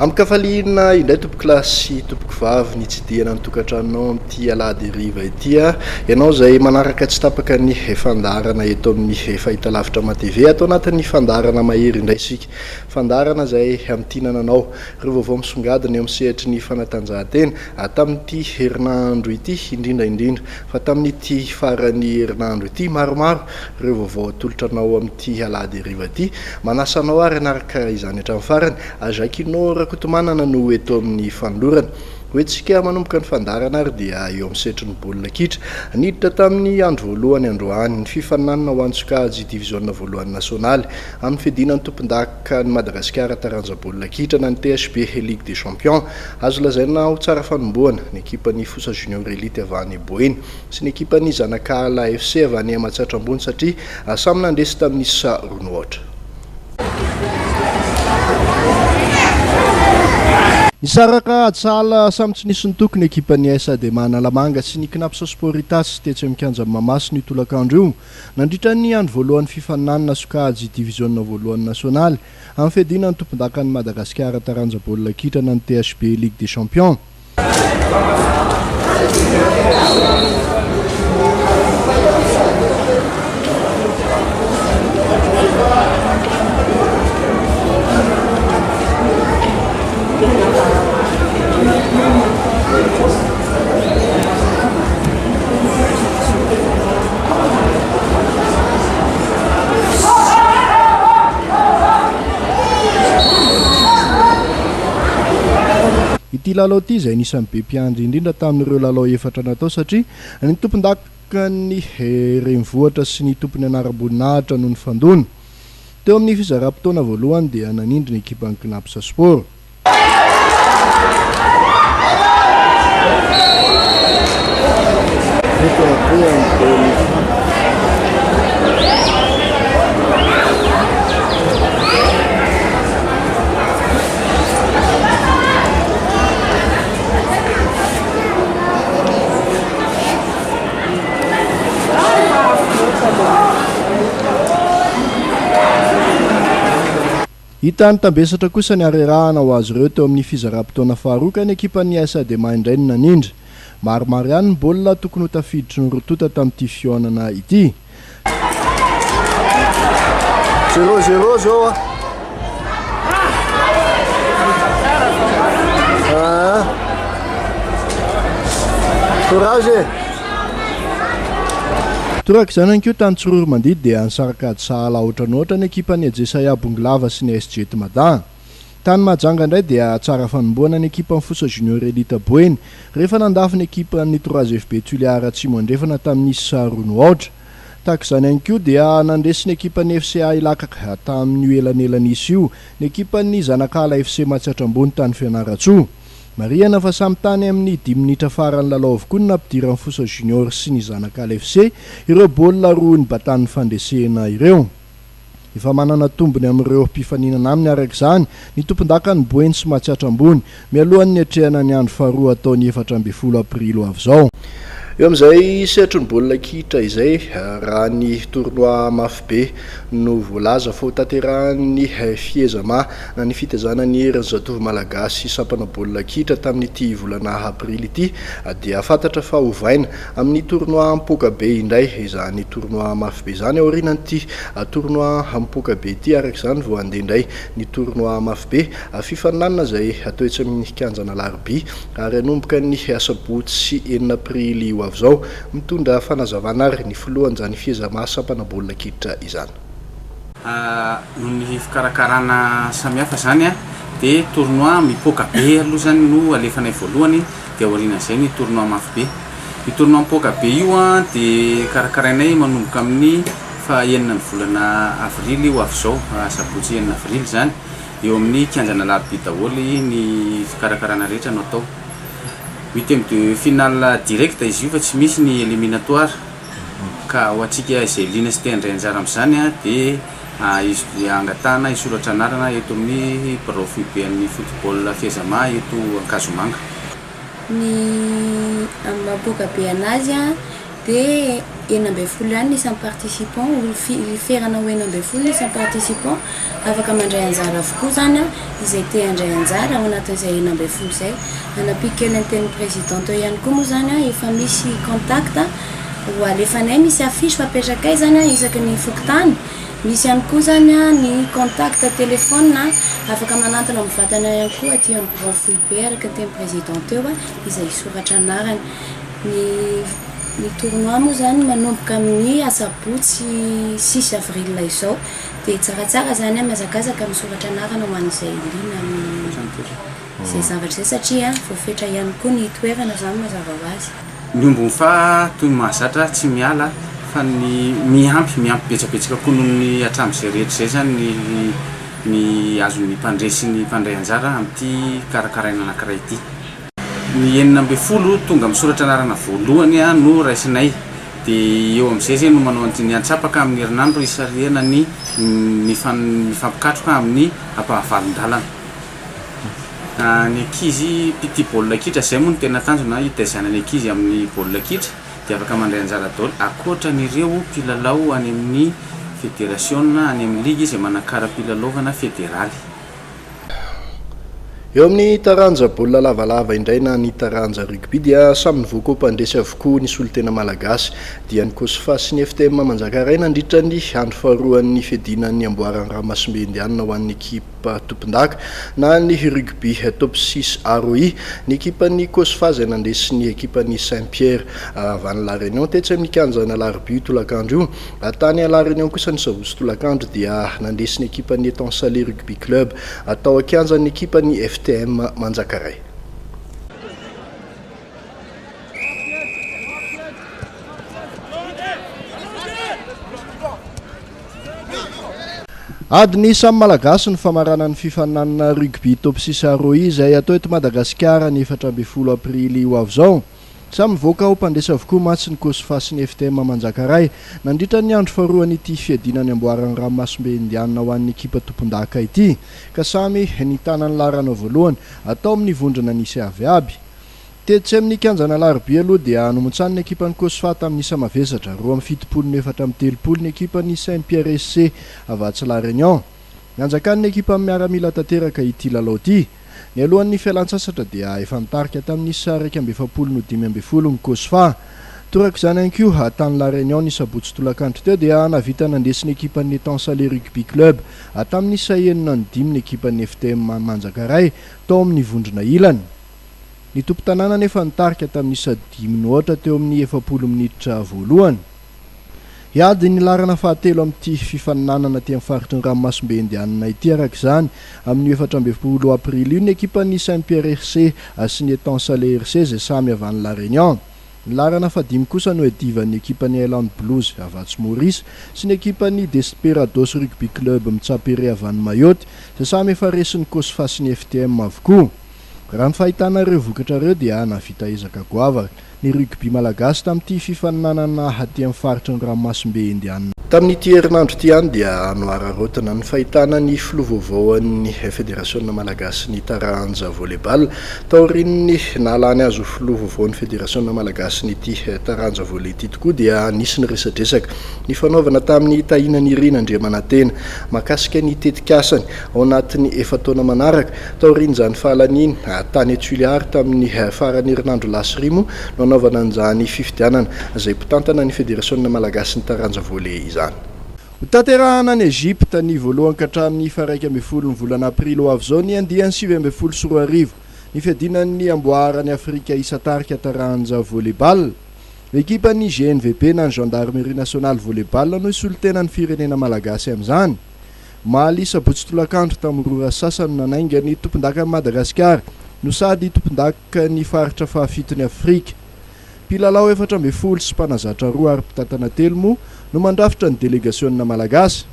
Amkafalina indray tompoko lasy tompoko vavy ny tsidihana ny tokantranonao amin'ity alahady hariva ity ianao zay manaraka tsy tapaka ny fandarana eto amin'ny fahitalavitra ma-TV atao anatin'ny fandarana mahery indray isika fandarana zay amin'tinananao ireo vaovao misongadina eo amin'ny sehatry ny fanatanjahantena tamin'ity herinandro ity indrindra fa tamin'ity farany herinandro ity maromaro ireo vaovao atolotranao amin'ity alahady hariva ity manasanao ary anaraka izany hatramin'ny farany azakinao rakotomanana no eto amin'ny fanolorana hoentsika manomboka ny fandarana ary dia eo amin'ny sehatry ny baolina kitra niditra tamin'ny andro voalohany androany ny fifaninanana ho antsokajy diviziona voalohany nasionaly amin'ny fiadinan'ny tompon-daka ny Madagasikara taranja baolina kitra na ny TSB Ligue des Champions azo lazaina ho tsara fanombohana ny ekipan'ny Fosa Junior Elite avy any Boeny sy ny ekipan'ny Zanakala FC avy any Mahatsatra ambony satria samy nandresy tamin'ny isa roa ohatra. Nisaraka atsala samy tsy nisy ny tokony ekipan'ny SAD Manalamanga sy ny Knapsa Sporitas tetsy amikanja Mamasina io tolakandro io nandritra ny andro voalohany fifaninanana sokajy diviziona voalohany nasionaly amin'ny fiadinan'ny tompon-daka ny Madagasikara taranja baolina kitra na ny TSB Ligue des Champions. Ity lalao ity izay nisan'ny be mpiandry indrindra tamin'ireo lalao efatra natao satria ny tompon-daka ny renivohitra sy ny tompony anaram-boninahitra no ny fandona. Teo amin'ny fizaram-potoana voalohany dia nanindry ny ekipan'ny Knapsa Sport. Hita ny tambesatra kosa ny arerahana ho azy ireo teo amin'ny fizaram-potoana faharoa ny ekipan'ny SAD indray ny nanindry. Maromaro ihany ny baolina tokony ho tafiditry ny rotota tamin'ity fionana ity. 0-0 zao Courage. Torak izany ihany koa tany Tsororo mandidy dia nisaraka sahala ohatranohatra ny ekipan'ny Ajesaya Bonglava sy ny SG Madan. Tany Mahajanga indray dia tsara fanombohana ny ekipan'ny Fosa Junior Elite Boeny rehefa nandafy ny ekipan'ny 3FB Tuliara tsy mandrefana tamin'ny isa roa ohatra. Tahaka izany ihany koa dia nandresy ny ekipan'ny FCA Ilakaka tamin'ny elanelan'isa io ny ekipan'ny Zanakala FC Mahatsatra ambony tany Fianaratsoa. Mariana fa samy tany amin'ny 10 minitra farany lalao avokoa ny nampidiran'ny Fosa Junior sy ny Zanakala FC ireo baolina roa ny batan'ny fandresena ireo. Efa manana tombony amin'ireo mpifaninana aminy araka izany ny tompon-daka ny Boeny sy Mahatsatra ambony mialohan'ny hatrehana ny andro faharoa ataony 14 aprilo avy izao. Eo amin'izay sehatry ny baolina kitra izay raha ny tournoi mafy be no voalaza fao tanterahan'ny fiezama na ny fitezana ny herin'ny zatovo malagasy sampana baolina kitra tamin'ity volana aprily ity dia fantatra fa hovaina amin'ny tournoi mipoka be indray izany tournoi mafy be izany aorinan'ity tournoi mipoka be ity araka izany vao andeha indray ny tournoi mafy be fifaninanana izay atao etsy amin'ny kianjana larobia ary anomboka ny sabotsy 9 aprily avy izao mitondra fanazavana ary ny filohan izany fiezama sampana baolina kitra izany. Ny fikarakarana samihafa zany dia tournoi mipoka be aloha zany no alefanay voalohany dia aorian'izay ny tournoi mafy be. Ny tournoi mipoka be io dia karakarainay manomboka amin'ny fa 9 ny volana avrily ho avy izao sabotsy 9 avrily zany eo amin'ny kianjana larobia daholo ny fikarakarana rehetra no atao. 8e de finale direct izy io fa tsy misy ny éliminatoire ka ho antsika izay lina sy tendray anjara amin'izany dia izy angatahana isoratra anarana eto amin'ny profil be amin'ny football fiezama eto Ankazomanga. Ny mapoka be anazy dia 9 ihany isan'ny participant ferana ho 9 isan'ny participant afaka mandray anjara avokoa zany a izay te handray anjara ao anatin'izay 9 zay anapikely ny teny présidente ihany koa moa zany a efa misy contact ho alefanay misy affiche fapetraka zany a isaky ny fokontany misy ihany koa zany a ny contact téléphone afaka manantona mivatana ihany koa aty amin'ny Grand Fulbert araka teny présidente eo a izay soratra anarany ny tournoi moa zany manomboka amin'ny asabotsy 6 avril izao dia tsaratsara zany a mazakazaka misoratra anarana ho an'izay lina zay zavatra zay satria voafetra ihany koa ny toerana zany mazava ho azy miombony fa toy ny mahazatra tsy miala fa ny miampy betsabetsaka koa noho ny atram'izay rehetra zay zany ny azon'ny mpandray sy ny mpandray anjara amin'ity karakaraina anankiray ity ny 9 tonga misoratra anarana voalohany a no raisinay dia eo amin'izay zay no manao ny antsapaka amin'ny herinandro isariana ny mifampikatroka amin'ny ampahavalon-dalana ny ankizy pity baolina kitra zay moa no tena tanjona hitaizana ny ankizy amin'ny baolina kitra dia afaka mandray anjara daholo akoatran'ireo mpilalao any amin'ny fédération any amin'ny ligue izay manakara mpilalaovana fédéraly. Eo amin'ny taranja baolina lavalava indray na ny taranja rugby dia samy nivoaka mpandresy avokoa ny solotena malagasy dia ny COSFA sy ny FTM Manjakaray nandritra ny andro faharoan'ny fiadinan'ny amboaran'ny Ramasimbe Indiana ho an'ny ekipa tompondaka na ny rugby top 6 ROI ny ekipan'ny COSFA izay nandresy ny ekipan'ny Saint-Pierre avany La Réunion tetsy amin'ny kianjana Larby tolakandro io atany La Réunion kosa ny Savosy tolakandro dia nandresy ny ekipan'ny Etansale Rugby Club atao akianjan'ny ekipan'ny FTM Manjakaray. Adiny samy malagasy ny famarana ny fifananana rugby top 6 ROI izay atao eto Madagasikara ny 14 aprily ho avy zao. Samy mivoaka ho mpandresy avokoa matsy ny COSFA sy ny FTM Manjakaray nandritra ny andro faharoan'ity fiadinany amboaran'ny Ramasimbe Indiana ho an'ny ekipa tompondaka ity ka samy nitanany larana voalohany atao amin'ny vondrona nisy avy. Tetsy amin'ny kianjana Larby aloha dia nomontsany ny ekipan'ny COSFA tamin'ny isa mavesatra 2-4 ny ekipan'ny Saint-Pierre SC avatsy La Réunion. Nanjakan'ny ekipa miaramila tanteraka ity lalao ity. Ny alohan'ny fialan-tsasatra dia efa nitarika tamin'ny isa 1-5 ny COSFA. Toraka izany ihany koa tany La Réunion ny sabotsy tolakandro teo dia navita nandresy ny ekipan'ny Etansale Rugby Club tamin'ny isa 5 ny ekipan'ny FTM Manjakaray tao amin'ny vondrona ilany. Ny tompo-tanàna nefa nitarika tamin'ny isa 10 teo amin'ny 70 minitra voalohany. Iady ny larana fahatelo amin'ity fifaninanana aty amin'ny faritry ny Ramasimbe Indiana ity araka izany amin'ny 14 aprily io ny ekipan'ny Saint-Pierre RC sy ny Etansale RC izay samy avy any La Réunion. Ny larana fadimy kosa no edivan'ny ekipan'ny Island Blues avatsy Maurice sy ny ekipan'ny Desperados Rugby Club Mitsapere avy any Mayotte izay samy efa resin'ny COSFA sy ny FTM avokoa. Raha ny fahitana ireo vokatra ireo dia navita ezaka goava ny rugby malagasy tamin'ity fifaninanana aty amin'ny faritry ny Ramasimbe Indiana. Tamin'ity herinandro ity ihany dia nohararotana ny fahitana ny filovaovaoan'ny fédération malagasy ny taranja volleyball taorin'ny nalany azo filovaovaon'ny fédération malagasy nyty taranja volley ity tokoa dia nisy ny resadresaka ny fanaovana tamin'ny tahinany Andriamanantena makasika ny tetikasany ao anatin'ny efataona manaraka taorin'izany fahalaniny tany Tuileary tamin'ny farany herinandro lasirimo no anaovana an'izany fifidianana izay mpitantana ny fédération malagasy ny taranja volley izany. Tanterahana ny Egypte ny voalohany ka hatramin'ny 1 ny volana aprily ho avy zao ny andiany 7 sy 4 arivo ny fiadinan'ny amboarany Afrika isatarika taranja volleyball. Ekipan'ny GNVP na ny Gendarmerie Nationale Volleyball no isolotena ny firenena malagasy amin'izany. Maly sabotsy tolakandro tamin'ny rora sasany nanainga ny tompondaka Madagasikara no sady tompondaka ny faritra fahafitony Afrika. Mpilalao 14 sy mpanazatra 2 ary mpitantana 3 moa no mandrafitra ny délégationna malagasy.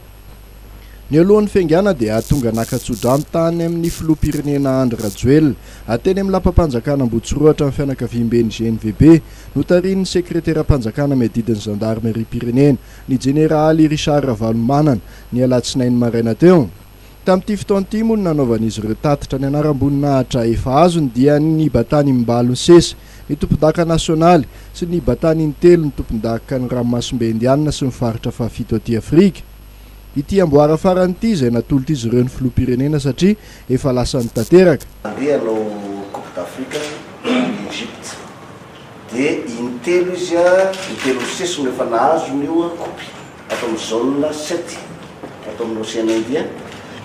Ny alohan'ny fiangana dia tonga nakatsodrano tany amin'ny filoham-pirenena Andry Rajoelina ateny amin'ny lampam-panjakana Ambotsoroatra amin'ny fianakaviam-ben'ny GNVB notarin'ny sekretera-panjakana miadidin'ny gendarmerie pirenena ny jeneraly Richard Ravalomanana ny alatsinainy maraina teo. tamin'ity fotoan'ity moa no nanaovan'izy ireo tatitra ny anaram-boninahitra efa azony dia ny batany mbalo sesy ny tompon-daka nasionaly sy ny batany intelo ny tompon-daka ny ranomasimbe indianina sy mifaritra fahafito aty Afrika. Ity amboara faran'ity izay natolotra izy ireo ny filoham-pirenena satria efa lasa nitanteraka. Andeha hanao Coupe d'Afrique Egypte dia intelo izy intelo sesy no efa nahazon'io coupe atao amin'ny zone 7 atao amin'ny Océan Indien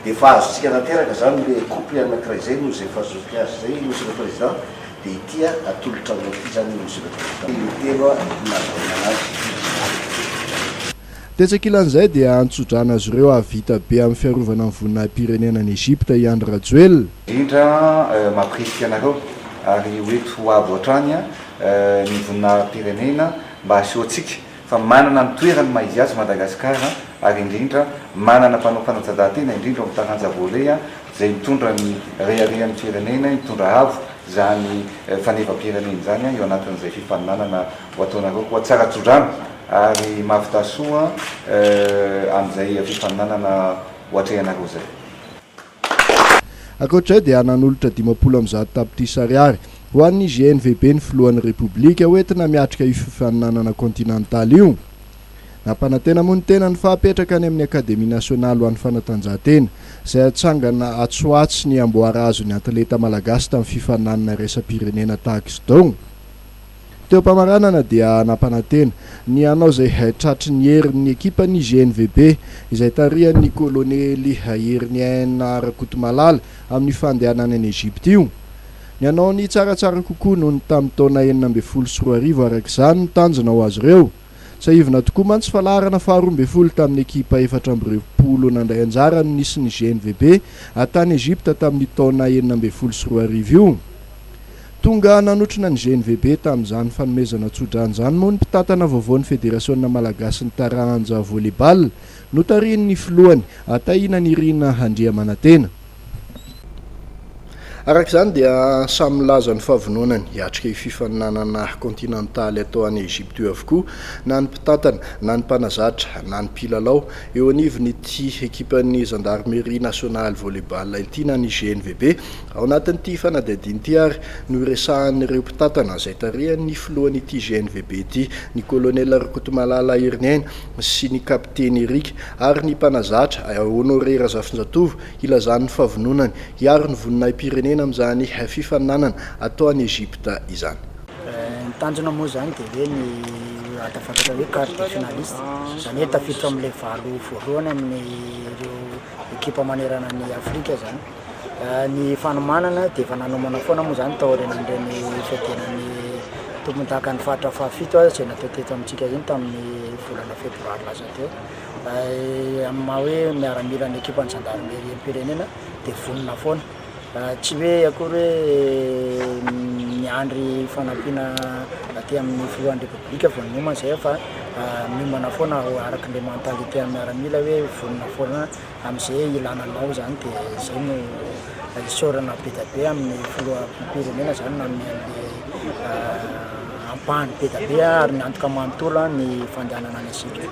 dia efa azontsika tanteraka zany le coupe anankiray zay no izay efa azoky azy zay monsieur le président dia ity atolotra amin'ity zany monsieur le président intelo nazonazy. Tetsakilan'izay dia antsodrana azy ireo avita be amin'ny fiarovana amin'ny voninahim-pirenenan'i Egypte Iandry Rajoelina. Indrindra mampirisika anareo ary hoeto ho avo hatrany ny voninahim-pirenena mba asehoantsika fa manana ny toerany maizy azy Madagasikara ary indrindra manana mpanao fanatanjahantena indrindra amin'ny taranja volley izay mitondra ny reharehan'ny firenena mitondra avo zany faneva-pirenena zany eo anatin'izay fifaninanana ho ataonareo koa tsara tsodrano ary mavitasoa amin'izay fifaninanana hoatrehanareo zay. Ankoatray dia nanolotra 500 tapitrisa ariary ho an'ny GNVB ny filohan'ny Repoblika hoentina miatrika io fifaninanana kontinantaly io. Nampanantena moa ny tena ny fahapetraka any amin'ny Akademia Nasionaly ho an'ny fanatanjahantena izay atsangana atsoatsy ny amboara azo ny atleta malagasy tamin'ny fifaninanana raisam-pirenena tahaka izao. Teo am-pamaranana dia nampanantena ny anao izay tratry ny herin'ny ekipan'ny GNVB izay tarihan'ny kolonely Hernien Rakotomalala amin'ny fandehanany any Egypte io. Ny anao ny tsaratsara kokoa noho ny tamin'ny taona 1914 arak'izany ny tanjona ho azy ireo. Saivina tokoa mantsy falarana faha 12 tamin'ny ekipa 420 nandray anjara no nisy ny GNVB atany Egypte tamin'ny taona 1914 io. Tonga nanotrona ny GNVB tamin'izany fanomezana tsodrano moa ny mpitantana vaovaon'ny Federasionina Malagasy ny taranja volleyball no tarihin'ny filohany atahina ny Irina Handriamanantena. Arak'izany dia samy laza ny fahavononany hiatrika io fifaninanana kontinantaly atao any Egypte io avokoa na ny mpitantana na ny mpanazatra na ny mpilalao eo anivon'ity ekipan'ny Gendarmerie Nationale Volleyball ity na ny GNVB ao anatin'ity fanadihadiana ity ary no resahan'ireo mpitantana izay tarihan'ny filohan'ity GNVB ity ny colonel Rakotomalala Hernien sy ny kapiteny Eric ary ny mpanazatra Honoré Razafinjatovo ilazany fahavononany hiaro ny voninahim-pirenena amin'izany fifaninanana atao any Egypte izany. Ny tanjona moa zany dia hoe ny atafantatra hoe quart de finaliste zany hoe tafiditra amin'ilay valo voalohany amin'ireo ekipa manerana ny Afrika zany. Ny fanomanana dia efa nanomana foana moa zany tao aorianan'ireny fiadenan'ny tompon-daka ny faritra fahafito izay natao teto amintsika zany tamin'ny volana febroary lasa teo. Amin'ny maha hoe miaramila ny ekipa ny Gendarmerie pirenena dia vonona foana. Tsy hoe akory hoe miandry fanampiana aty amin'ny filohan'ny Repoblika vao nomana izay fa miomana foana arakin'ilay mentalité amin'ny miaramila hoe vonona foana amin'izay ilananao zany dia izay no isaorana be da be amin'ny filoham-pirenena zany na amin'ny ampahany be da be ary ny antoka manontolo ny fandehanana any asika.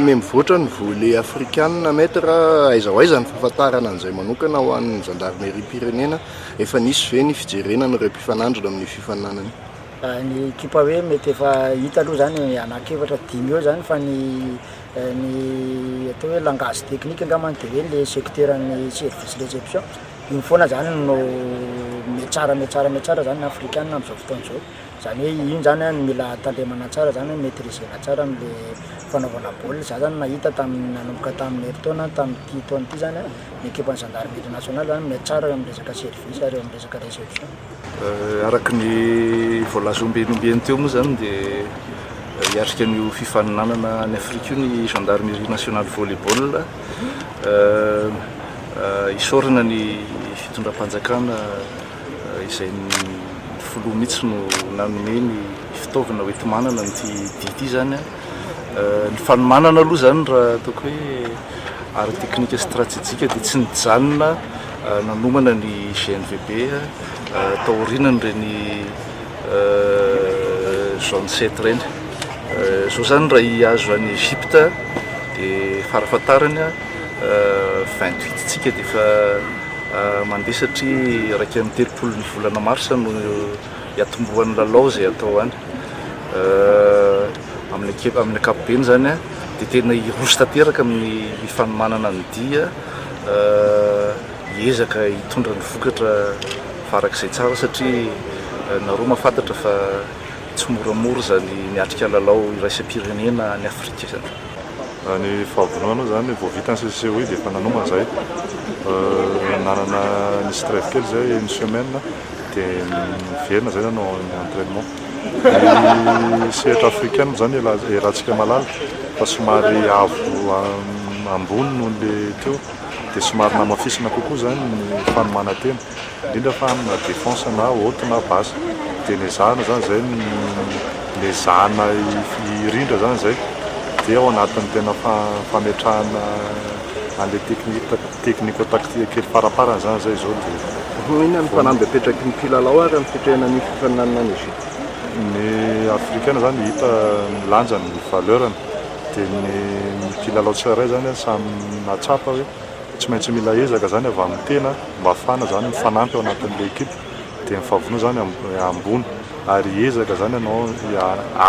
Mivoatra ny volley afrikanina maître aiza ho aiza ny fahafantarana an'izay manokana ho an'ny Gendarmerie pirenena efa nisy ve ny fijerenan'ireo mpifanandrina amin'ny fifaninanany? Ny ekipa hoe mety efa hita aloha zany anankiefatra 5 eo zany fa ny atao hoe langage technique angambany dia hoe le secteurny service réception iny foana zany no mihatsara zany ny afrikanina amin'izao fotoana izao. Zany hoe iny zany mila talemana tsara zany maîtrisena tsara amin'le fanaovana baolina. Za zany nahita tamin'ny nanomboka tamin'ny herintaona tamin'ity taona ity zany ny ekipan'ny Gendarmerie Nationale zany mihatsara amin'ny resaka service ary amin'ny resaka réception. Araky ny voalazombenombieny teo moa zany dia hiatrika an'io fifaninanana ny Afrika io ny Gendarmerie Nationale Volleyball isorana ny fitondram-panjakana izay filoha mihitsy no nanome ny fitaovana hoentimanana nyty dity zany. Ny fanomanana aloha zany raha ataoko hoe ary teknika stratégique dia tsy nijanona nanomana ny GNVB taorianany reny zone 7 reny. Zao zany raha hiazo any Egypte dia farafatarany 28 tsika dia efa mandeha satria raiky amin'ny 30 ny volana marsa no hiatombohan'ny lalao zay atao any amin'ny ankapobeny zany a dia tena iroso tanteraka amin'ny fanomanana ny dia hiezaka hitondra ny vokatra farak'izay tsara satria nareo mahafantatra fa tsy moramora zany miatrika lalao iraisam-pirenena ny Afrika zany. Ny fahavonona zany vao vita ny CCOI dia efa nanomana zay nanana ny stress kely zay une semaine dia miverina zay nanao entraînement. Ny sehatra africaine zany erantsika malala fa somary avo ambony noho le teo dia somary namafisina kokoa zany ny fanomanantena indrindra fa amina défense na haute na basse dia ny zahana zany zay ny zahana irindra zany zay dia ao anatin'ny tena fametrahana an'le technico-tactique kely faraparana zany zay zao dia inona ny fanamby apetraky ny mpilalao ary amin'ny fitrehana ny fifaninanana ny Egypte. Ny africaine zany hita milanjany ny valeurany dia ny mpilalao tsirairay zany samy natsapa hoe tsy maintsy mila ezaka zany avy amin'ny tena mba hafana zany mifanampy ao anatin'le ekipa dia mifavonoa zany ambony ary ezaka zany ianao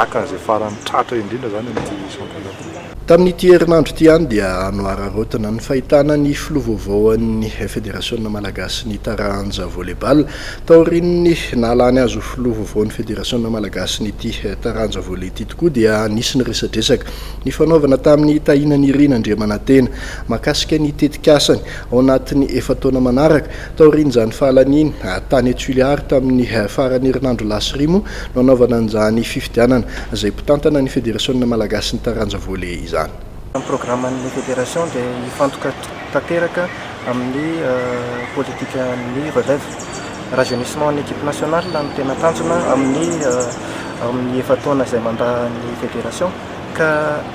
aka zay farany tratra indrindra zany amin'ity championnat. Tamin'ity herinandro ity any dia anohararotana ny fahitana ny filovaovaoan'ny fédération malagasy ny taranja volleyball taorin'ny nalany azo filovaovaon'ny fédération malagasy ny ity taranja volley ity tokoa dia nisy ny resadresaka ny fanaovana tamin'ny tahinany irina Andriamanantena makasika ny tetikasany ao anatin'ny efataona manaraka taorin'izany fahalaniny tany Tuileries tamin'ny farany herinandro lasirimo no anaovana an'izany fifidianana izay mpitantana ny fédération malagasy ny taranja volley izany. Programme ny fédération dia hifantoka tanteraka amin'ny politika ny relève rajeunissement ny équipe nationale no tena tanjona amin'ny efataona izay manda ny fédération ka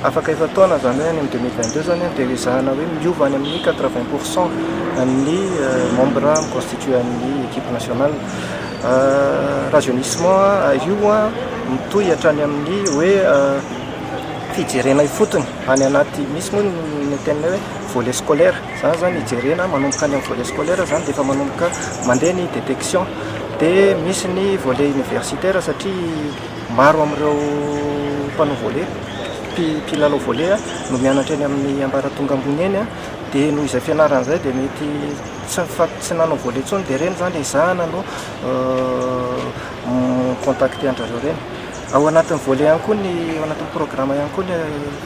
afaka efataona zany hoe any amin'ny 2022 zany dia ezahana hoe miova any amin'ny 80% ny membre constitué ny équipe nationale. Rajeunissement io mitohy hatrany amin'ny hoe fijerena ifotony any anaty misy moa ny tena hoe volley scolaire zany zany hijerena manomboka any amin'ny volley scolaire zany dia efa manomboka mandeha ny détection dia misy ny volley universitaire satria maro amin'ireo mpanao volley mpilalao volley no mianatra eny amin'ny ambaratonga ambony eny dia noho izay fianaran'izay dia mety tsy nanao volley intsony dia reny zany ezahana no contacter andrareo reny. Ao anatin'ny volley ihany koa ao anatin'ny programme ihany koa ny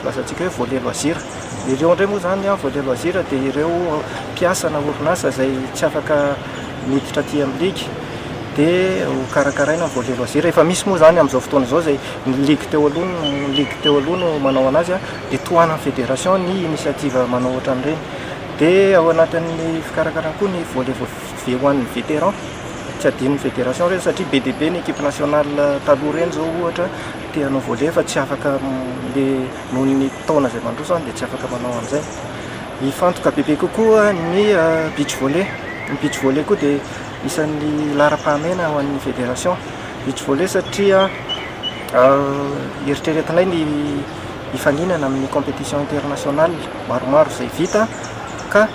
lazatsika hoe volley loisir. Ireo indray moa zany volley loisir dia ireo mpiasa na orinasa izay tsy afaka miditra aty amin'ny ligue dia karakaraina ny volley loisir. Efa misy moa zany amin'izao fotoana izao izay ny ligue teo aloha no manao anazy dia tohana ny fédération ny initiative manao ohatran'ireny. Dia ao anatin'ny fikarakarana koa ny volley V1 vétéran tsy adino ny fédération reny satria be dia be ny équipe nationale taloha reny zao ohatra tia hanao volley fa tsy afaka le noho ny taona izay mandroso dia tsy afaka manao an'izay. Hifantoka bebe kokoa ny beach volley. Ny beach volley koa dia isan'ny lara-pahamena ho an'ny fédération beach volley satria eritreretinay ny hifaninana amin'ny compétition internationale maromaro izay vita ka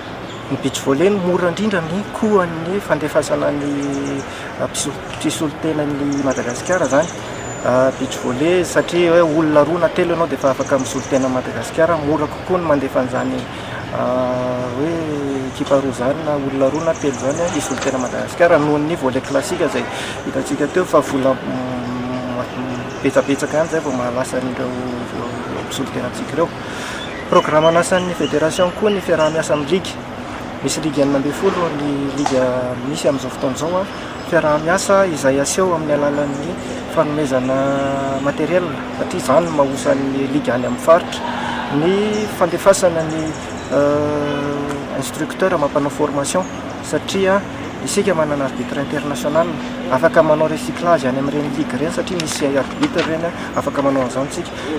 ny beach volley no mora indrindra ny koan'ny fandefasana ny mpisolotena ny Madagasikara zany. Beach volley satria hoe olona roa na telo ianao dia efa afaka misolotena Madagasikara mora kokoa ny mandefa an'izany hoe ekipa roa zany na olona roa na telo zany isolotena Madagasikara noho ny volley classique izay hitantsika teo fa vola betsabetsaka ihany zay vao mahalasa n'ireo misolotenantsika ireo. Programme anasan'ny fédération koa ny fiaraha-miasa amin'ny ligue. Misy ligue 12 ny ligue misy amin'izao fotoan'izao fiaraha-miasa izay aseho amin'ny alalan'ny fanomezana matériel satria zany mahosa ny ligue any amin'ny faritra ny fandefasana ny instructeur mampanao formation satria isika manana arbitre international afaka manao recyclage any amin'ireny ligue reny satria misy arbitre reny afaka manao an'izany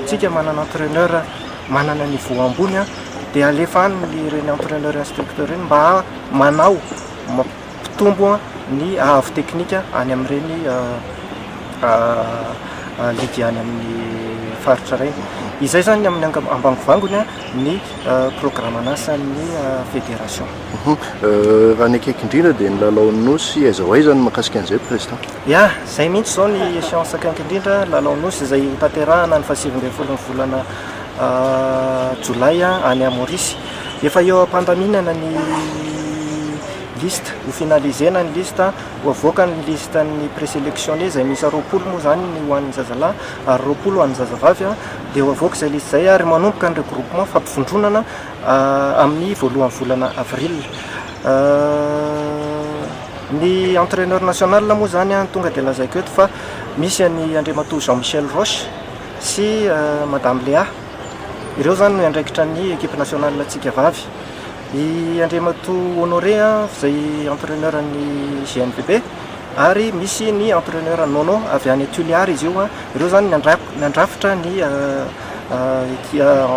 tsika manana entraîneur manana niveau ambony dia alefa any reny entraîneur instructeur reny mba manao mampitombo ny ahavo teknika any amin'ireny ligue any amin'ny faritra reny. izay zany amin'ny ambangivangony ny programmanasany fédération. Raha ny akaiky indrindra dia ny lalao nosy aiza ho aiza ny mahakasika an'izay président? Ya, zay mihitsy zao ny échéance akaiky indrindra lalao nosy izay tanterahana ny fahasivy-ambin'ny volana jolay any Maurice. Efa eo ampandaminana ny liste ho finalisena ny liste ho avoaka ny liste ny présélectionné zay misy 20 moa zany ny ho an'ny zazalahy ary 20 ho an'ny zazavavy dia ho avoaka izay liste zay ary manomboka ny regroupement fampifondronana amin'ny voalohan'ny volana avril. Ny entraîneur national moa zany tonga dia lazaiko eto fa misy any Andriamatoa Jean-Michel Roche sy Madame Léa. Ireo zany no andraikitra ny équipe nationale tsika vavy. I Andriamatoa Honoré izay entraîneur ny GNPB ary misy ny entraîneur Nono avy any Tuliary izy io. Ireo zany nandrafitra ny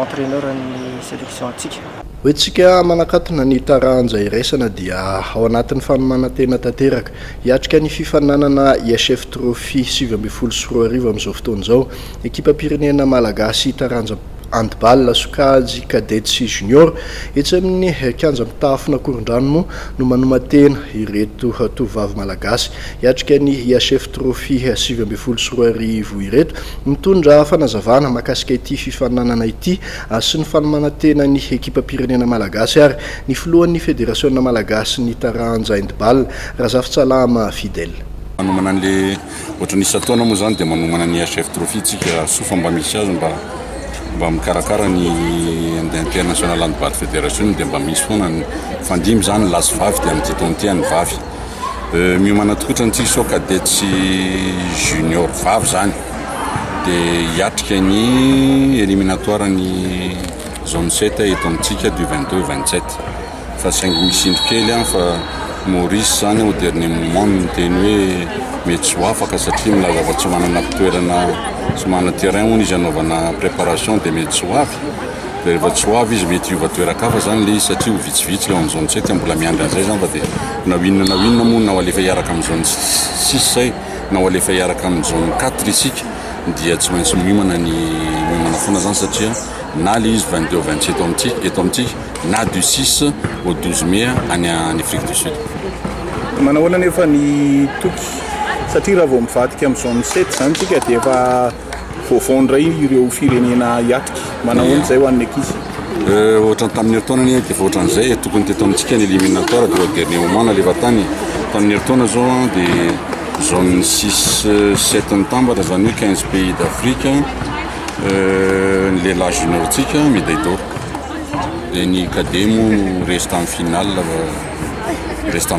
entraîneur ny sélection atsika. Hoentsika manakatona ny taranja iraisana dia ao anatin'ny fanomanantena tanteraka hiatrika ny fifananana IHF Trophy 7-20 amin'izao fotoana izao. Ekipa pirenena malagasy taranja handball sokajy cadette sy junior etsy amin'ny kianja mitafona Korondrano no manomatena ireto tovovavy malagasy hiatrika ny IHF Trophy 7-20 ireto mitondra fanazavana mahakasika ity fifananana ity sy ny fanomanantena ny ekipa pirenena malagasy ary ny filohan'ny fédération malagasy ny taranja handball Razafitsalama Fidèle. Manomana an'le ohatran'ny isataona moa zany dia manomana ny IHF Trophy tsika sofa mba misy azy mba mikarakara ny international handball fédération dia mba misy foana ny fandimy zany lasy vavy dia amin'ity taona ity any vavy. Miomana tokotra ny tsika sao cadette sy junior vavy zany dia hiatrika ny éliminatoire ny zone 7 eto amintsika du 22-27 fa saingy misy indro kely fa Maurice zany au dernier moment miteny hoe mety tsy ho afaka satria milaza fa tsy manana toerana tsy manana terrain hono izy anaovana préparation dia mety tsy ho avy dia rehefa tsy ho avy izy mety hiova toerakafa zany le izy satria ho vitsivitsy le amin'ny zone 7 mbola miandry an'izay zany fa dia na winina moa na ho alefa hiaraka amin'ny zone 6 zay na ho alefa hiaraka amin'ny zone 4 isika dia tsy maintsy miomana foana zany satria na le izy 22-27 eto amintsika na du 6 au 12 mai any Afrique du Sud. Manahoana nefa ny toky satria raha vao mivadika amin'ny zone 7 zany tsika dia efa voafondra ireo firenena hiatrika manahoana izay ho an'ny ekisy. Ohatrany tamin'ny herintaona dia efa ohatran'izay tokony teto amintsika ny éliminatoire dia au dernier moment nalefa tany tamin'ny herintaona zao dia zone 6-7 nytambatra zany hoe 15 pays d'Afrique ny lehilahy junior tsika médaille d'or dia ny cadet moa reste en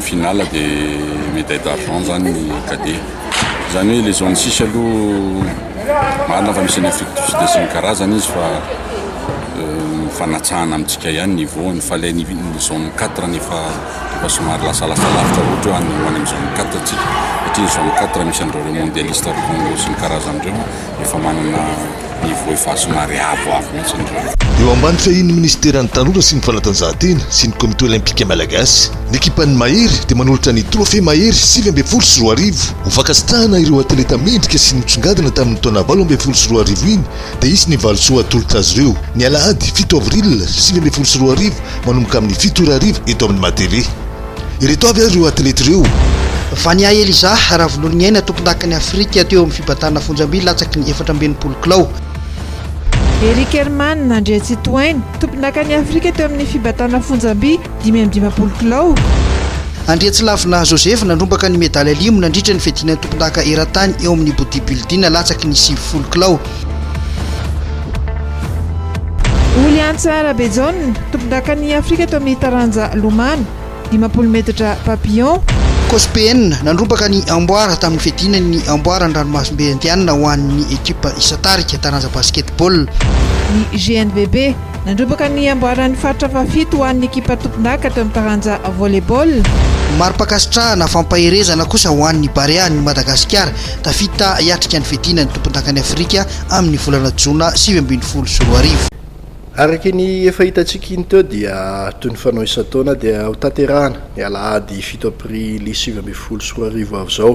finale dia médaille d'argent zany ny cadet zany hoe les zone 6 aloha marina fa misy ny Afrique du Sud sy ny karazany izy fa fanatsahana amintsika ihany niveau ny falay ny zone 4 nefa somary lasalasa lavitra ohatra ho any amin'ny zone 4 tsika satria zone 4 misy an'ireo mondialiste ary Congo sy ny karazan'ireo efa manana niveau efa somary avo mihitsy indreo. Eo ambany fahiny ministeran'ny tanora sy ny fanatanjahantena sy ny comité olympique malagasy ny ekipan'ny mahery dia manolotra ny trophée mahery 7-20 ho fakasitahana ireo atleta mendrika sy ny mitsongadina tamin'ny taona 8-20 iny dia isy ny valosoa atolotra azy ireo ny alahady 7 avril 7-20 manomboka amin'ny 7 eto amin'ny matele. Ireto avy ireo atleta ireo: Vania Eliza raha voalohany aina tompon-dakany Afrika teo amin'ny fibatana fonjam-by latsaky ny 420 kilao. Eric Herman André Titoin tompon-dakany Afrika teo amin'ny fibatana fonjam-by 520 kilao. André Tsilavina Joseph nandrombaka ny medaly alimo nandritra ny fedina tompon-daka eran-tany eo amin'ny bodybuilding latsaky ny 70 kilao. Ouliantsa Rabezon tompon-dakany Afrika teo amin'ny taranja lomano 50 metatra papillon. Cospen nandrombaka ny amboara tamin'ny fedina ny amboara ny ranomasimbe indiana ho an'ny ekipa isatarika taranja basketball. Ny GNVB nandrombaka ny amboara ny faritra fafito ho an'ny ekipa tompon-daka teo amin'ny taranja volleyball. Mari-pakasitrahana fampaherezana kosa ho an'ny Barea ny Madagasikara tafita hiatrika ny fedina ny tompon-daka ny Afrika amin'ny volana Jona 2022. araky ny efa hitatsika iny teo dia toy ny fanao isa-taona dia ho tanterahana ny alahady 7 aprily 2024 sy 2024 avy zao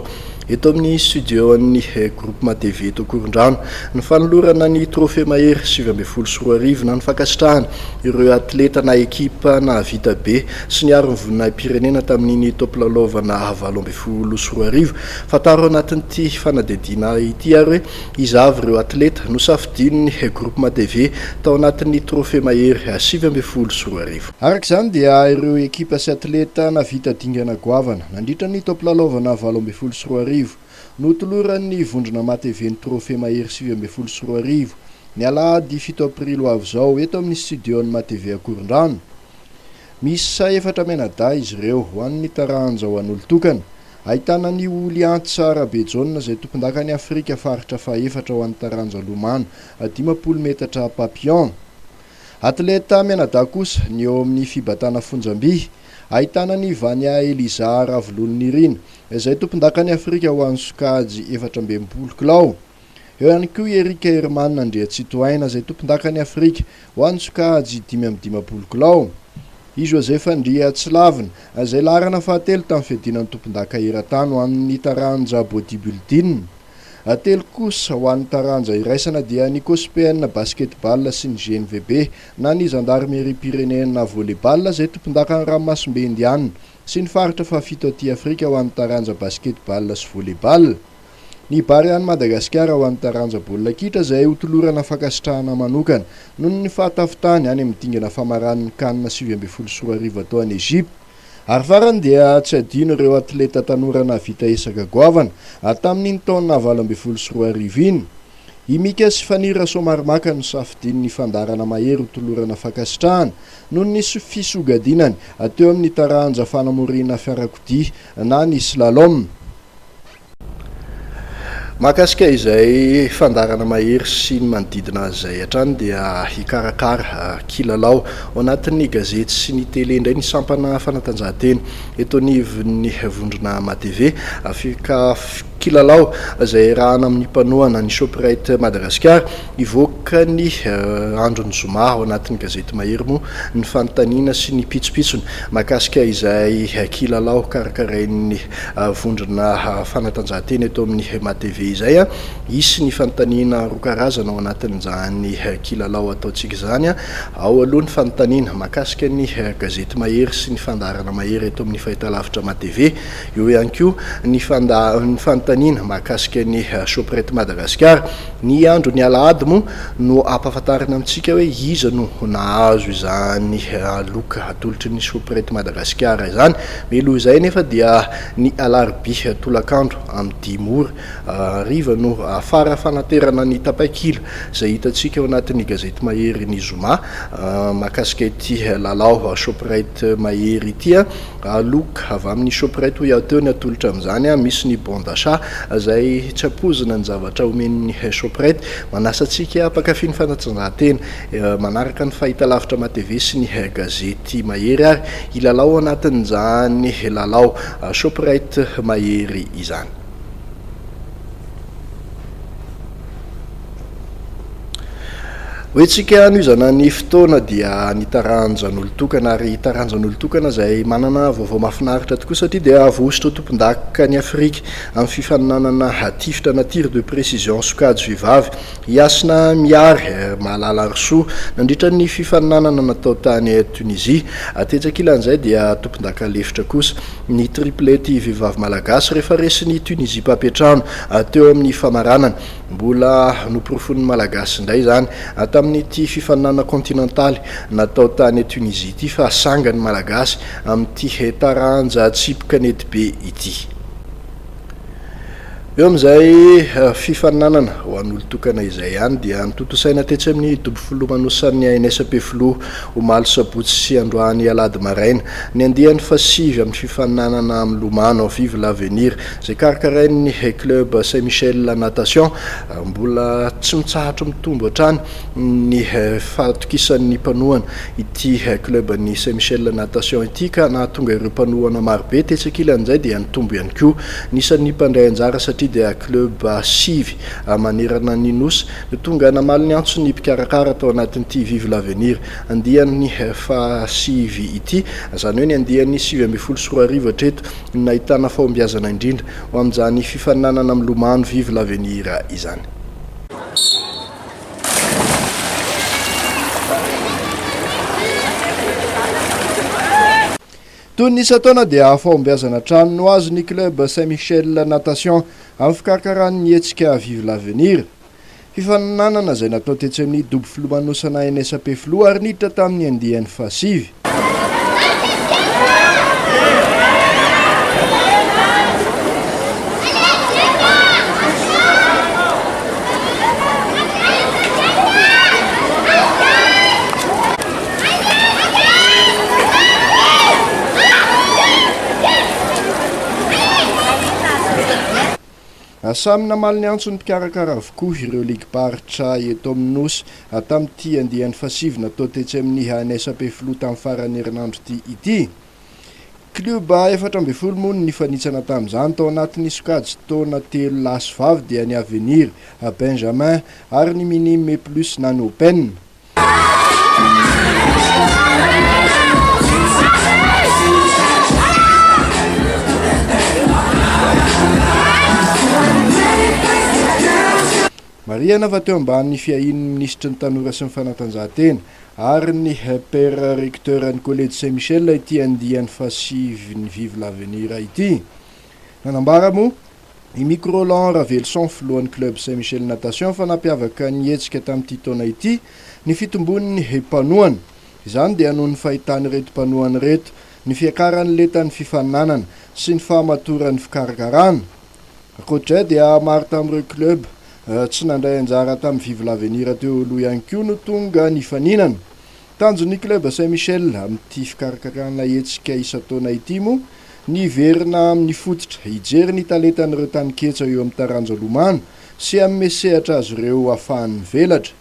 eto amin'ny studio an'ny groupement TV eto Korondrano ny fanolorana ny trophée mahery 2024 sy 2024 na ny fankasitrahana ireo atleta na ekipa na vita be sy ny aro vonina pirenena tamin'ny top lalaovana 2024 sy 2024 fataro anatin'ity fanadidina ity ary izavy ireo atleta no safidiny ny groupement TV tao anatin'ny trophée mahery 2024 sy 2024 araka izany dia ireo ekipa sy atleta na vita dingana goavana nandritra ny top lalaovana 2024 sy 2024 no toloran'ny vondrona matv ny trophée mahery 2024 sy 2024 ny alahady 7 aprily ho avy zao eto amin'ny studio ny matv a Korondrano misy efatra menada izy ireo ho an'ny taranja ho an'olo tokana ahitana ny Oliantsa Rabejaona izay tompon-dakany Afrika faritra faefatra ho an'ny taranja lomano 50 metatra papillon atleta menada kosa ny eo amin'ny fibatana fonjam-by ahitana ny Vania Eliza Ravolonirina izay tompon-dakany Afrika ho an'ny sokajy 420 kilao eo ihany koa Erika Herman Andrea Tsitoaina izay tompon-dakany Afrika ho an'ny sokajy 520 kilao izy izay fandria tsy lavina izay larana fahatelo tamin'ny fiadinan'ny tompon-daka eran-tany ho an'ny taranja bodybuilding atelo kosa ho an'ny taranja iraisana dia ny COSPN basketball sy ny GNVB na ny gendarmerie pyrénéenne volleyball izay tompon-daka ny Ranomasimbe Indiana sy ny faritra fafito aty Afrika ho an'ny taranja basketball sy volleyball ny Bariany Madagasikara ho an'ny taranja baolina kitra izay hotolorana fankasitrahana manokana noho ny fahatafitany any amin'ny dingana famaran'ny CAN 2024 atao any Egypte ary farany dia tsy adino ireo atleta tanorana vita esaka goavana tamin'ny taona 2024 sy 2025 imika sy fanira somaromaka no safidin'ny fandarana mahery hotolorana fankasitrahana noho ny fisogadinany teo amin'ny taranja fanamorina fiarakodia na ny slalom makasika izay fandarana mahery sy ny manodidina izay hatrany dia hikarakara kilalao ao anatin'ny gazety sy ny télé indray ny sampana fanatanjahantena eto anivon'ny vondrona matv afika kilalao izay rahana amin'ny mpanohana ny Shoprite Madagasikara ivoaka ny androny zoma ao anatin'ny gazety mahery moa ny fanontaniana sy ny pitsopitsony makasika izay kilalao karakarain'ny vondrona fanatanjahantena eto amin'ny matv izay isy ny fanontaniana roa karazana ao anatin'izany kilalao ataontsika izany ao aloha ny fanontaniana makasika ny gazety mahery sy ny fandarana mahery eto amin'ny fahitalavitra matv eo ihany koa ny fanontaniana makasika ny Shoprite Madagasikara ny andro ny alahady moa no ampahafantarina amintsika hoe iza no nahazo izany loka atolotry ny Shoprite Madagasikara izany meloha izay nefa dia ny alarobia tolakandro amin'ny 10 ora riva no afara fanaterana ny tapakila izay hitatsika ao anatin'ny gazety mahery ny zoma makasika ity lalao Shoprite mahery ity loka avy amin'ny Shoprite ho teo ny atolotra amin'izany misy ny bon d'achat izay tsy apozina ny zavatra omen'ny Shoprite manasantsika mpakafy ny fanatanjahantena manaraka ny fahitalavitra matv sy ny gazety mahery ary ilalao anatin'izany lalao Shoprite mahery izany hoetsika anoizana ny fotoana dia ny taranjan'olo tokana ary taranjan'olo tokana izay manana vaovao mahafinaritra tokoa satria dia vohositra tompon-daka ny Afrika amin'ny fifaninanana tifitra na tir de précision sokajy vehivavy hiasina miary mahalala rosoa nandritra ny fifaninanana natao tany Tunisia tetsakilan'izay dia tompon-daka lefitra kosa ny triplety vehivavy malagasy rehefa resiny Tunisia mpapetrano teo amin'ny famaranana mbola noporofony malagasy indray izany tamin'ity fifaninana continentaly natao tany Tunisia ity fa sangany malagasy amin'ity taranja tsipikanety be ity eo amin'izay fifaninanana ho an'olo tokana izay ihany dia nitotosaina tetsy amin'ny dobo filomanosany ANSP Flo omaly sabotsy sy androany alady maraina ny andiany fasivy amin'ny fifaninanana amin'ny Lomano Vive l'Avenir izay karakarain'ny club Saint-Michel Natation mbola tsy mitsahatra mitombo hatrany ny fatokisan'ny mpanohana ity club ny Saint-Michel Natation ity ka nahatonga ireo mpanohana marobe tetsakilan'izay dia nitombo ihany koa nisan'ny mpandray anjara satria ity dia club sivy manerana ny nosy tonga namaly ny antso ny mpikarakara tao anatin'ity Vive l'Avenir andiany fa sivy ity zany hoe ny andiany 7 sy 4 hatreto nahitana fahombiazana indrindra ho amin'izany fifaninanana milomano Vive l'Avenir izany. Toy ny isataona dia fahombiazana trano no azo ny club Saint-Michel Natation amin'ny fikarakarany hetsika Vive l'Avenir. Fifaninanana izay natao tetsy amin'ny dobo filomanosana NSAP Floa ary niditra tamin'ny andiany fa sivy. Samy namaly ny antso ny mpikarakara avokoa ireo ligue-baritra eto amin'ny nosy tamin'ity andiany fa sivy natao tetsy amin'ny NSAP Floa tamin'ny farany herinandro ity. Club 14 moa ny fanitsana tamin'izany tao anatin'ny sokajy taona 3 lasy vavy dia ny Avenir Benjamin ary ny Minime Plus na ny Open. Mariana va teo ambany fiahin'ny ministra ny tanora sy ny fanatanjahantena ary ny père recteur ny collège Saint-Michel ity andiany fa sivy ny Vive l'Avenir ity. Nanambara moa i micro Roland Ravelson filohan'ny club Saint-Michel Natation fa nampiavaka ny hetsika tamin'ity taona ity ny fitombon'ny mpanohana. Izany dia noho ny fahitany reto mpanohana reto ny fiakarany letan'ny fifaninanana sy ny fahamatorany fikarakarana. Ankoatrizay dia maro tamin'ireo club tsy nandray anjara tamin'ny Vive l'Avenir teo aloha ihany koa no tonga ny faninana. Tanjon'ny club Saint-Michel amin'ity fikarakarana hetsika isataona ity moa ny verina amin'ny fototra hijery ny talentan'ireo taniketsa eo amin'ny taranja lomano sy amin'ny mesehatra azy ireo ahafahany velatra.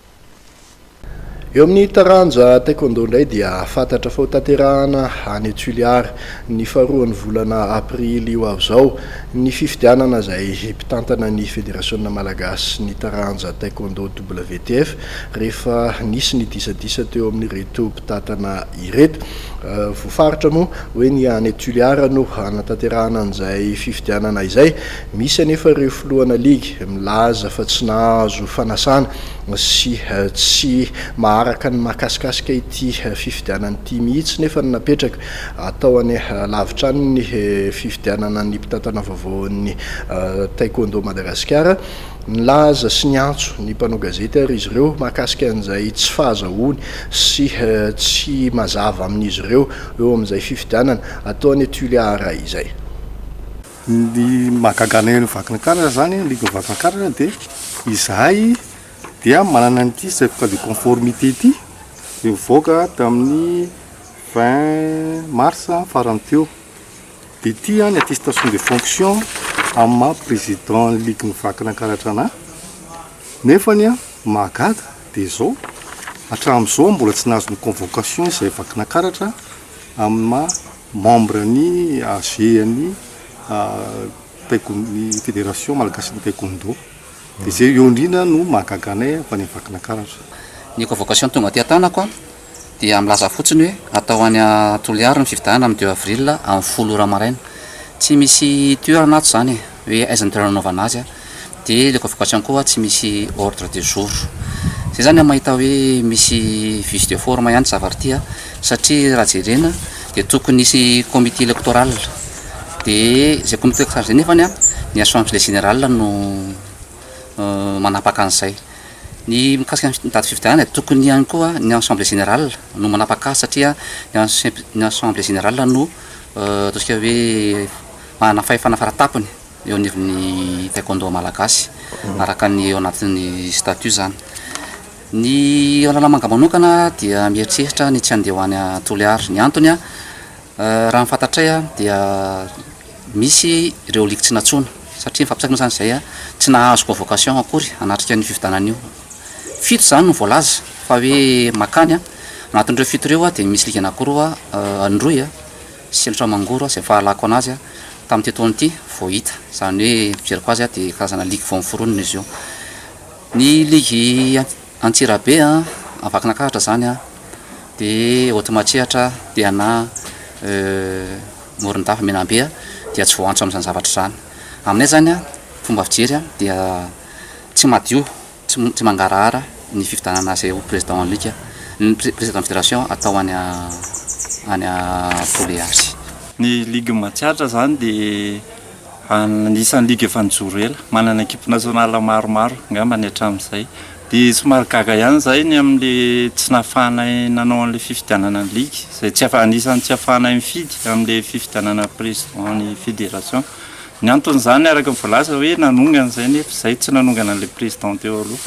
Eo amin'ny taranja taekwondo indray dia fantatra fa ho tanterahana any Tuileries ny faharoan'ny volana aprily io avy izao ny fifidianana izay mpitantana ny fédération malagasy ny taranja taekwondo WTF rehefa nisy ny disadisa teo amin'ireto mpitantana ireto. Voafaritra moa hoe ny any Tuileries no hanatanterahana an'izay fifidianana izay. Misy anefa ireo filohana ligy milaza fa tsy nahazo fanasana sy tsy maharaka ny mahakasikasika ity fifidianana ity mihitsy nefa napetraka atao any lavitra any ny fifidianana ny mpitantana vaovaon'ny taekwondo Madagasikara. Nilaza sy ny antso ny mpanao gazety ary izy ireo mahakasika an'izay tsy fahazahoany sy tsy mazava amin'izy ireo eo amin'izay fifidianana atao any Tuileries izay. Ny mahagaganay ny vakinankaratra zany ligue vakinankaratra dia izahay dia manana an'ity certificat de conformité ity mivoaka tamin'ny 20 mars farany teo. Dia ity ny attestation de fonction amin'ny maha président ligue ny vakinankaratra anahy nefany mahagaga dia izao hatramin'izao mbola tsy nahazo ny convocation izay vakinankaratra amin'ny maha membre ny AG ny ny fédération malagasy ny taekwondo. Dia zay eo indrindra no mahagaganay fa ny vakinankaratra. Ny convocation tonga aty an-tanako dia milaza fotsiny hoe atao any Toliary ny fifidianana amin'ny 2 avril amin'ny 10 ora maraina. Tsy misy toerana ato zany hoe aiza ny toerana anaovana azy dia le convocation koa tsy misy ordre du jour. Zay zany mahita hoe misy vice de forme ihany zavarity satria raha jerena dia tokony nisy comité électoral dia zay comité électoral zay nefany ny assemblée générale no manapaka an'izay. Ny mikasika ny daty fifidianana tokony ihany koa ny assemblée générale no manapaka satria ny assemblée générale no tosika hoe manana fahefana faratapony eo anivon'ny taekwondo malagasy araka ny eo anatin'ny statut zany. Ny alalamanga manokana dia mieritreritra ny tsy andeha ho any Toliary. Ny antony raha mifantatray dia misy ireo ligue tsy natsona satria mifampitsakina zany izay tsy nahazo convocation akory anatrika ny fifidianana io. Fito zany no voalaza fa hoe makany anatin'ireo fito ireo dia misy ligue anankiroa Androy sy Eltra Mangoro izay fahalako anazy tamin'ity taony ity vao hita zany hoe fijeriko azy a dia karazana ligy vao miforonina izy io. Ny ligy Antsirabe a Avakinankaratra zany a dia Haute-Matsihatra dia na Morondafa Menambe a dia tsy voantso amin'izany zavatra zany. Aminay zany a fomba fijery a dia tsy madio tsy mangarahara ny fivitanana izay ho président en ligue ny président fédération atao any Tole azy. Ny ligue Matsiatra zany dia anisan'ny ligue efa nijoro ela, manana équipe nationale maromaro ngamba ny hatramin'izay. Dia somary gaga ihany zay ny amin'le tsy nahafahanay nanao an'le fifidianana ny ligue izay anisan'ny tsy ahafahanay mifidy amin'le fifidianana président ny fédération. Ny antony zany araka ny voalaza hoe nanongana izay nefa izay tsy nanongana an'le président teo aloha.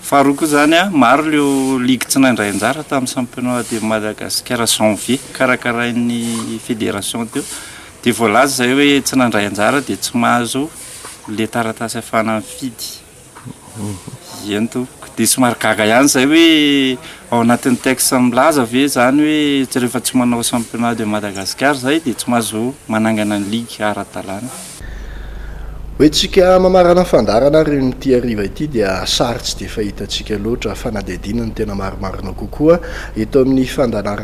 Faharoa koa zany a maro leo ligue tsy nandray anjara tamin'ny championnat de Madagascar janvier karakarain'ny fédération teo. Dia voalaza zay hoe tsy nandray anjara dia tsy mahazo le taratasy ahafahana mifidy. Ento dia somary gaga ihany zay hoe ao anatin'ny texte milaza ve zany hoe tsy rehefa tsy manao championnat de Madagascar zay dia tsy mahazo manangana ny ligue ara-dalàna. Hoentsika mamarana fandarana ary nyty ariva ity dia sarotsy dia fahitantsika loatra fanadihadiana ny tena maromarina kokoa eto amin'ny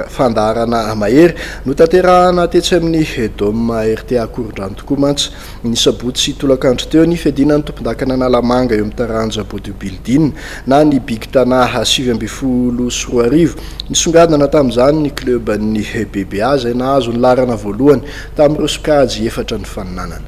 fandarana mahery no tanterahana tetsy amin'ny dôme RTA Korondrano tokoa mantsy ny sabotsy tolakandro teo ny fiadinan'ny tompon-dakana Analamanga eo amin'ny taranja bodybuilding na ny big tana 7 sy 4 arivo nisongadina tamin'izany ny club ny BBA izay nahazo ny larana voalohany tamin'ireo sokajy 4 ny faninanana.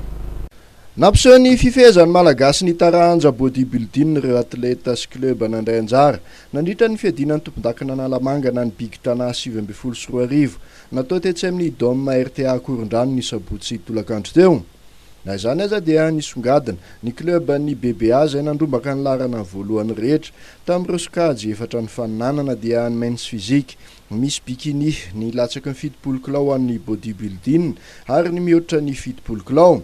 Nampiseho ny fifehezan'ny malagasy ny taranja bodybuilding ireo atleta sy club nandray anjara nandritra ny fiadinan'ny tompon-dakana Analamanga na ny big tana 7 sy 4 arivo natao tetsy amin'ny dôme RTA Korondrano ny sabotsy tolakandro teo. Na izany aza dia nisongadina ny club ny BBA izay nandrombaka ny larana voalohany rehetra tamin'ireo sokajy 4 ny faninanana dia ny men's physique misy bikini ny latsaky ny 70 kilao amin'ny bodybuilding ary ny mihoatra ny 70 kilao.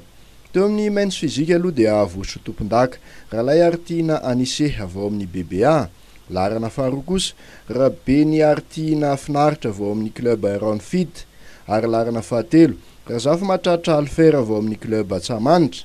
Teo amin'ny men's physique aloha dia avosotro tompon-daka Ralay Artina Anise avao amin'ny BBA. Larana faharoa kosa Rabeny Artina Finaritra avao amin'ny club Iron Fit ary larana fahatelo Razafy Matratra Alfer avao amin'ny club Atsamanitra.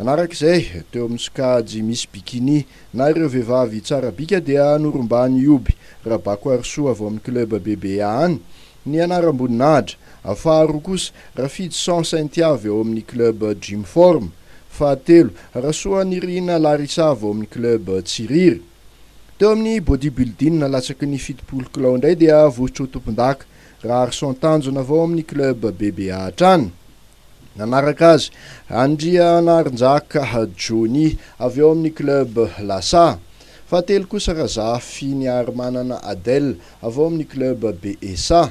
Manarak'izay teo amin'ny sokajy misy bikini na ireo vehivavy tsara bika dia Norombany Ioby Rabako Arsoa avao amin'ny club BBA any. Ny anaram-boninahitra faharoa kosa Rafidy Saint-Tiave ao amin'ny club Gym Form. Fahatelo Rasoa Nirina Larissa avao amin'ny club Tsiriry. Teo amin'ny bodybuilding nalatsaky ny 70 kilao indray dia vosotro tompon-daka Arson Tanjona avao amin'ny club BBA hatrany. Nanaraka azy Andria Narinjaka Joni avy ao amin'ny club Lasa. Fahatelo kosa Razafy Niarmanana Adel avy ao amin'ny club BSA.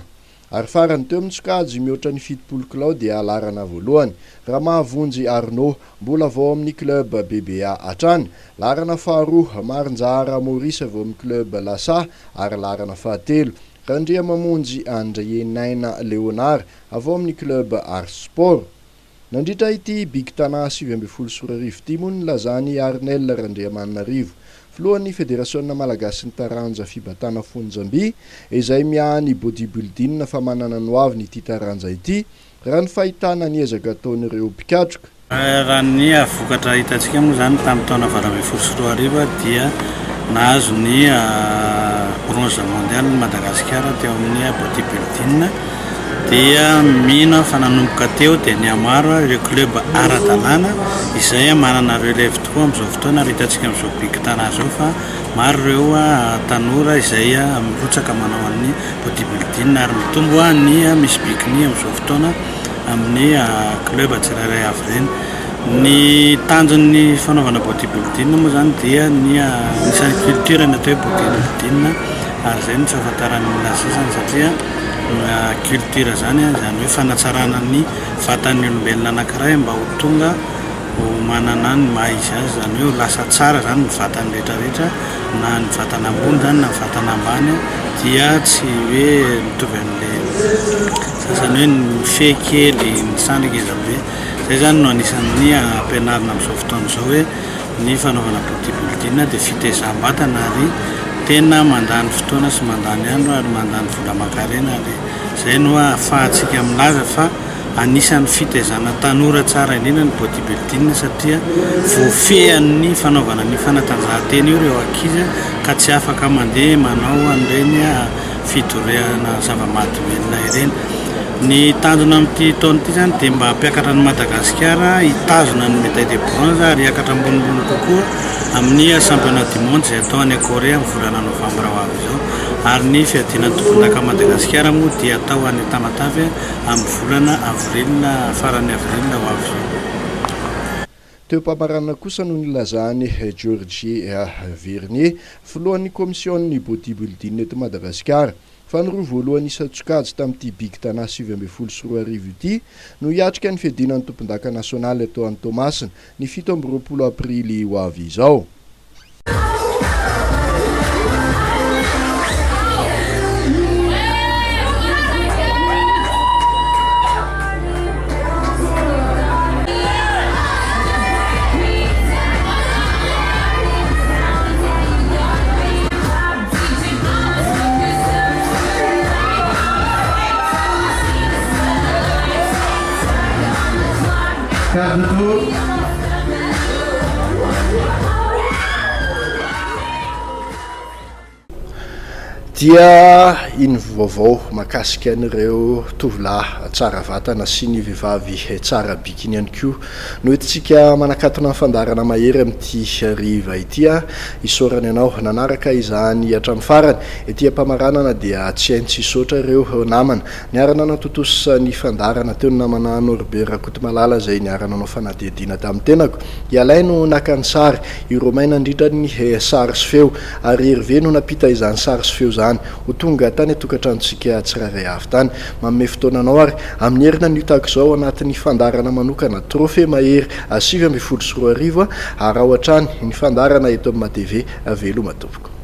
Ary farany teo amin'ny sokajy mihoatra ny 70 kilao dia larana voalohany Ramahavonjy Arnaud mbola avao amin'ny club BBA hatrany. Larana faharoa Marinjara Maurice avao amin'ny club Lasa ary larana fahatelo Randria Mamonjy Andrenaina Leonard avao amin'ny club Ars Sport. Nandritra ity big tana 7 sy 4 arivo ity moa nilazany Arnel Randriamanarivo filohan'ny Fédération Malagasy ny taranja fibatana Fonjamby izay miahany bodybuilding fa manana ny hoaviny ity taranja ity raha ny fahitana ny ezaka ataon'ireo mpikatroka. Raha ny vokatra hitantsika moa zany tamin'ny taona 2024 dia nahazo ny bronze mondial Madagascar teo amin'ny bodybuilding dia mino fa nanomboka teo dia ny amaro ireo club ara-dalàna izay manana relève tokoa amin'izao fotoana hitantsika amin'izao big tana zao fa maro ireo tanora izay mirotsaka manao amin'ny bodybuilding ary mitombo ny misy bikini amin'izao fotoana amin'ny club tsirairay avy ireny. Ny tanjon'ny fanaovana bodybuilding moa zany dia ny isan'ny culture natao hoe bodybuilding ary izay no tsy ahafantaran'ny olona sasany satria culture zany zany hoe fanatsarana ny vatan'ny olombelona anankiray mba ho tonga ho manana ny maha-izy azy zany hoe ho lasa tsara zany ny vatany rehetrarehetra na ny vatana ambony zany na ny vatana ambany dia tsy hoe mitovy amin'le sasany hoe ny fekely ny sandrakezabe. Zay zany no anisan'ny ampianarina amin'izao fotoana izao hoe ny fanaovana bodybuilding dia fitezam-batana ary tena mandany fotoana sy mandany andro ary mandany vola aman-karena ary zay no ahafahantsika milaza fa anisan'ny fitaizana tanora tsara indrindra ny bodybuilding satria voafehan'ny fanaovana ny fanatanjahantena io ireo ankizy ka tsy afaka mandeha manao an'ireny fidoreana zava-mahadomelina ireny. Ny tanjona amin'ity taona ity zany dia mba hampiakatra ny Madagasikara hitazona ny médaille de bronze ary hiakatra ambonimbony kokoa amin'ny championnat du monde izay atao any Corée amin'ny volana novambra ho avy izao, ary ny fiadinan'ny tompon-daka Madagasikara moa dia atao any Tamatavy amin'ny volana avril farany avril ho avy izao. Teo-pamarana kosa no nilazany Georgie Vernier, filohan'ny komision'ny bodybuilding eto Madagasikara. Fa ny roa voalohany isa-tsokajy tamin'ity big tana 7-20 ity no hiatrika ny fiadinan'ny tompon-daka nasionaly atao any Tomasina ny 17 aprily ho avy izao. Dia iny vaovao mahakasika an'ireo tovolahy tsara vatana sy ny vehivavy tsara bikiny ihany koa no entintsika manakatona fandarana mahery amin'ity riva ity isorany ianao nanaraka izany hatramin'ny farany ety ampamaranana dia tsy hainy tsy hisaotra ireo namana niarana natotosa ny fandarana teo ny namana Norbert Rakotomalala izay niarana anao fanadihadiana tamin'ny tenako ialaino naka ny sary ireo maina indrindra ny sary sy feo ary herve no napita izany sary sy feo zany ho tonga tany tokantranotsika tsiraray avy tany manome fotoananao ary amin'ny herina ny tahaka izao anatin'ny fandarana manokana trophée mahery 7-20 ary ao hatrany ny fandarana eto amin'ny TV veloma tompoko.